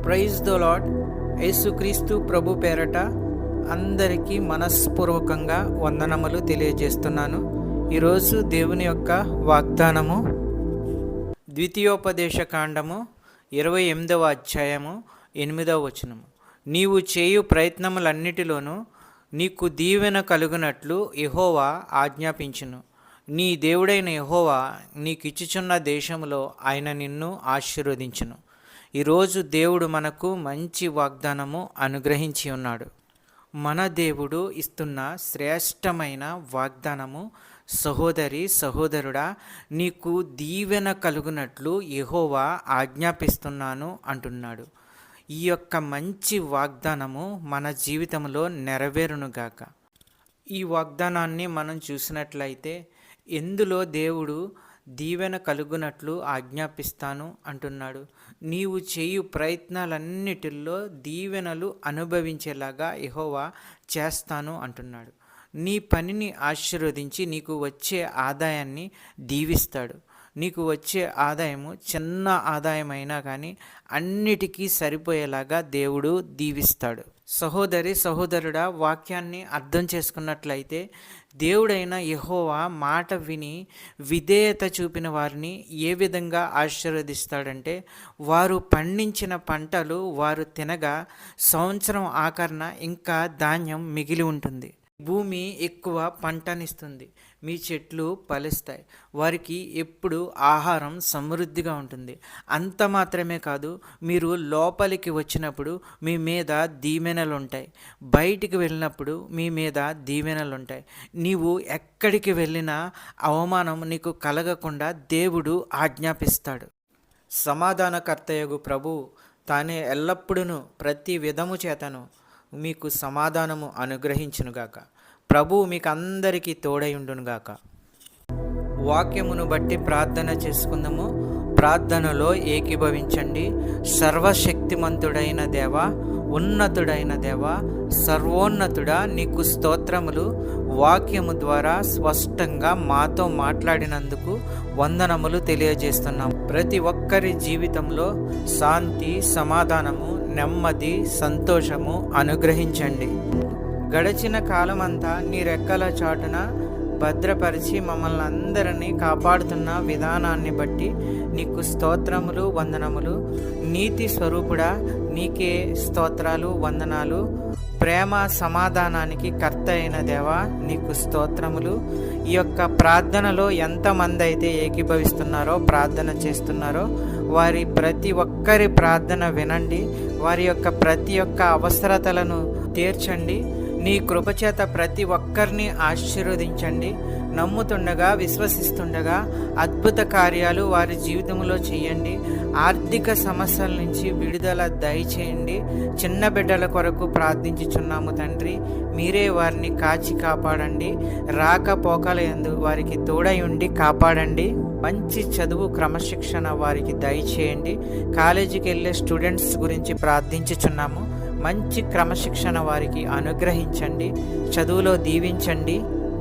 Praise the lord. యేసుక్రీస్తు ప్రభు పేరట అందరికీ మనస్పూర్వకంగా వందనములు తెలియజేస్తున్నాను. ఈరోజు దేవుని యొక్క వాగ్దానము ద్వితీయోపదేశ కాండము 28వ అధ్యాయము 8వ వచనము. నీవు చేయు ప్రయత్నములన్నిటిలోనూ నీకు దీవెన కలుగునట్లు యెహోవా ఆజ్ఞాపించును. నీ దేవుడైన యెహోవా నీకిచ్చుచున్న దేశములో ఆయన నిన్ను ఆశీర్వదించును. ఈరోజు దేవుడు మనకు మంచి వాగ్దానము అనుగ్రహించి ఉన్నాడు. మన దేవుడు ఇస్తున్న శ్రేష్టమైన వాగ్దానము, సహోదరి సహోదరుడా, నీకు దీవెన కలుగునట్లు యెహోవా ఆజ్ఞాపిస్తున్నాను అంటున్నాడు. ఈ యొక్క మంచి వాగ్దానము మన జీవితంలో నెరవేరునుగాక. ఈ వాగ్దానాన్ని మనం చూసినట్లయితే ఎందులో దేవుడు దీవెన కలుగునట్లు ఆజ్ఞాపిస్తాను అంటున్నాడు. నీవు చేయు ప్రయత్నాలన్నిటిల్లో దీవెనలు అనుభవించేలాగా యెహోవా చేస్తాను అంటున్నాడు. నీ పనిని ఆశీర్వదించి నీకు వచ్చే ఆదాయాన్ని దీవిస్తాడు. నీకు వచ్చే ఆదాయము చిన్న ఆదాయమైనా కానీ అన్నిటికీ సరిపోయేలాగా దేవుడు దీవిస్తాడు. సహోదరి సహోదరుడా, వాక్యాన్ని అర్థం చేసుకున్నట్లయితే దేవుడైన యెహోవా మాట విని విధేయత చూపిన వారిని ఏ విధంగా ఆశీర్వదిస్తాడంటే, వారు పండించిన పంటలు వారు తినగా సంవత్సరం ఆఖరణ ఇంకా ధాన్యం మిగిలి ఉంటుంది. భూమి ఎక్కువ పంటనిస్తుంది, మీ చెట్లు ఫలిస్తాయి, వారికి ఎప్పుడు ఆహారం సమృద్ధిగా ఉంటుంది. అంత మాత్రమే కాదు, మీరు లోపలికి వచ్చినప్పుడు మీ మీద దీవెనలు ఉంటాయి, బయటికి వెళ్ళినప్పుడు మీ మీద దీవెనలు ఉంటాయి. నీవు ఎక్కడికి వెళ్ళినా అవమానం నీకు కలగకుండా దేవుడు ఆజ్ఞాపిస్తాడు. సమాధానకర్తయగు ప్రభు తానే ఎల్లప్పుడూ ప్రతి విధము చేతను మీకు సమాధానము అనుగ్రహించునుగాక. ప్రభువు మీకు అందరికీ తోడైండునుగాక. వాక్యమును బట్టి ప్రార్థన చేసుకుందాము. ప్రార్థనలో ఏకీభవించండి. సర్వశక్తిమంతుడైన దేవా, ఉన్నతుడైన దేవా, సర్వోన్నతుడా, నీకు స్తోత్రములు. వాక్యము ద్వారా స్పష్టంగా మాతో మాట్లాడినందుకు వందనములు తెలియజేస్తున్నాం. ప్రతి ఒక్కరి జీవితంలో శాంతి, సమాధానము, నెమ్మది, సంతోషము అనుగ్రహించండి. గడిచిన కాలమంతా నీ రెక్కల చాటున భద్రపరిచి మమ్మల్ని అందరినీ కాపాడుతున్న విధానాన్ని బట్టి నీకు స్తోత్రములు, వందనములు. నీతి స్వరూపుడా, నీకే స్తోత్రాలు, వందనాలు. ప్రేమ సమాధానానికి కర్త అయిన దేవా, నీకు స్తోత్రములు. ఈ యొక్క ప్రార్థనలో ఎంతమంది అయితే ఏకీభవిస్తున్నారో, ప్రార్థన చేస్తున్నారో, వారి ప్రతి ఒక్కరి ప్రార్థన వినండి. వారి యొక్క ప్రతి ఒక్క అవసరతలను తీర్చండి. నీ కృపచేత ప్రతి ఒక్కరిని ఆశీర్వదించండి. నమ్ముతుండగా, విశ్వసిస్తుండగా అద్భుత కార్యాలు వారి జీవితంలో చేయండి. ఆర్థిక సమస్యల నుంచి విడుదల దయచేయండి. చిన్న బిడ్డల కొరకు ప్రార్థించుచున్నాము తండ్రి. మీరే వారిని కాచి కాపాడండి. రాకపోకల యందు వారికి తోడై ఉండి కాపాడండి. మంచి చదువు, క్రమశిక్షణ వారికి దయచేయండి. కాలేజీకి వెళ్ళే స్టూడెంట్స్ గురించి ప్రార్థించుచున్నాము. మంచి క్రమశిక్షణ వారికి అనుగ్రహించండి. చదువులో దీవించండి.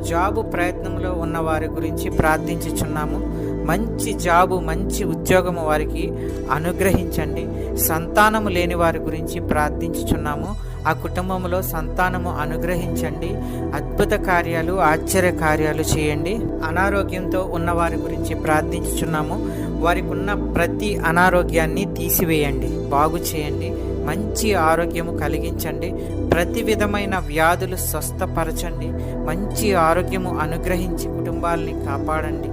జాబు ప్రయత్నంలో ఉన్న వారి గురించి ప్రార్థించుచున్నాము. మంచి జాబు, మంచి ఉద్యోగము వారికి అనుగ్రహించండి. సంతానము లేని వారి గురించి ప్రార్థించుచున్నాము. ఆ కుటుంబంలో సంతానము అనుగ్రహించండి. అద్భుత కార్యాలు, ఆశ్చర్య కార్యాలు చేయండి. అనారోగ్యంతో ఉన్న వారి గురించి ప్రార్థించుచున్నాము. వారికి ఉన్న ప్రతి అనారోగ్యాన్ని తీసివేయండి, బాగు చేయండి. మంచి ఆరోగ్యము కలిగించండి. ప్రతి విధమైన వ్యాధులు స్వస్థపరచండి. మంచి ఆరోగ్యము అనుగ్రహించి కుటుంబాలని కాపాడండి.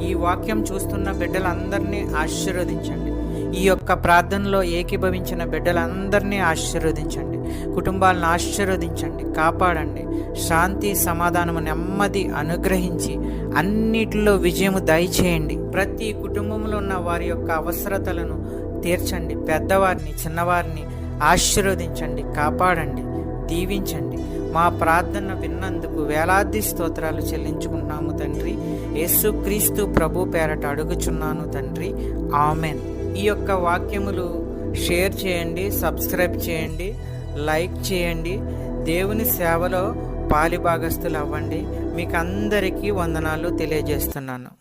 ఈ వాక్యం చూస్తున్న బిడ్డలందరినీ ఆశీర్వదించండి. ఈ యొక్క ప్రార్థనలో ఏకీభవించిన బిడ్డలందరినీ ఆశీర్వదించండి. కుటుంబాలను ఆశీర్వదించండి, కాపాడండి. శాంతి, సమాధానము, నెమ్మది అనుగ్రహించి అన్నిటిలో విజయము దయచేయండి. ప్రతి కుటుంబంలో ఉన్న వారి యొక్క అవసరతలను తీర్చండి. పెద్దవారిని, చిన్నవారిని ఆశీర్వదించండి, కాపాడండి, దీవించండి. మా ప్రార్థన విన్నందుకు వేలాది స్తోత్రాలు చెల్లించుకుంటున్నాము తండ్రి. యేసుక్రీస్తు ప్రభు పేరట అడుగుచున్నాను తండ్రి, ఆమెన్. ఈ యొక్క వాక్యములు షేర్ చేయండి, సబ్స్క్రైబ్ చేయండి, లైక్ చేయండి. దేవుని సేవలో పాలిభాగస్తులు అవ్వండి. మీకు అందరికీ వందనాలు తెలియజేస్తున్నాను.